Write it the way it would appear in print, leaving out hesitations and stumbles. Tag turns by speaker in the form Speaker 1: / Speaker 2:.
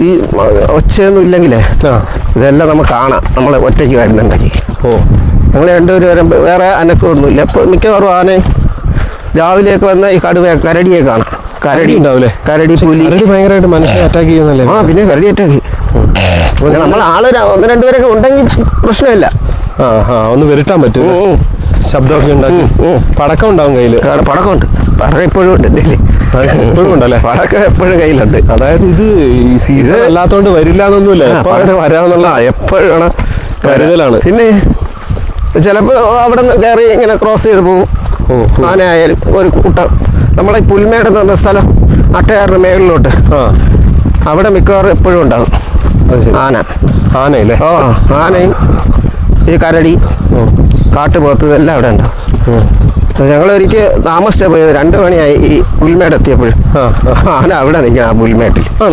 Speaker 1: ഈ ഒച്ചയൊന്നും ഇല്ലെങ്കിലേ ഇതെല്ലാം നമുക്ക് കാണാം നമ്മൾ ഒറ്റയ്ക്ക് വരുന്നുണ്ടെങ്കിൽ. ഞങ്ങൾ രണ്ടുപേരും വരുമ്പോൾ വേറെ അനക്കമൊന്നുമില്ല. ഇപ്പോൾ മിക്കവാറും ആന രാവിലെയൊക്കെ വന്ന ഈ കരടിയെ കാണാം. കരടി ഉണ്ടാവില്ലേ? കരടി, പുലി
Speaker 2: ഭയങ്കരമായിട്ട് മനുഷ്യനെ അറ്റാക്ക് ചെയ്യുന്നല്ലേ?
Speaker 1: പിന്നെ കരടി അറ്റാക്ക്. നമ്മൾ ആള് 1-2 പേരൊക്കെ ഉണ്ടെങ്കിൽ പ്രശ്നമില്ല.
Speaker 2: ഒന്ന് വിരട്ടാൻ പറ്റും. ശബ്ദമൊക്കെ ഉണ്ടാക്കി. പടക്കം ഉണ്ടാവും കയ്യിൽ.
Speaker 1: പടക്കമുണ്ട്. പടക്കം എപ്പോഴും ഉണ്ട്.
Speaker 2: എപ്പോഴും ഉണ്ടല്ലേ?
Speaker 1: പടക്കം എപ്പോഴും കയ്യിലുണ്ട്.
Speaker 2: അതായത് ഇത് ഈ സീസൺ അല്ലാത്തോണ്ട് വരില്ല എന്നൊന്നുമില്ല. വരാന്നുള്ള
Speaker 1: എപ്പോഴും
Speaker 2: കരുതലാണ്.
Speaker 1: പിന്നെ ചിലപ്പോൾ അവിടെ നിന്ന് കയറി ഇങ്ങനെ ക്രോസ് ചെയ്ത് പോകും. ആനയായാലും ഒരു കൂട്ടം നമ്മളെ ഈ പുൽമേട് എന്ന് പറഞ്ഞ സ്ഥലം അട്ടയാറിന് മേളിലോട്ട് അവിടെ മിക്കവാറും എപ്പോഴും ഉണ്ടാകും ആനയില്ലേ? ആനയും ഈ കരടി, കാട്ടുപോത്ത് ഇതെല്ലാം അവിടെ ഉണ്ടാവും. ഞങ്ങളൊരിക്കൽ താമസിച്ചാൽ പോയത് 2 മണിയായി ഈ പുൽമേട് എത്തിയപ്പോഴും ആന അവിടെ നിൽക്കണം. ആ പുൽമേട്ടിൽ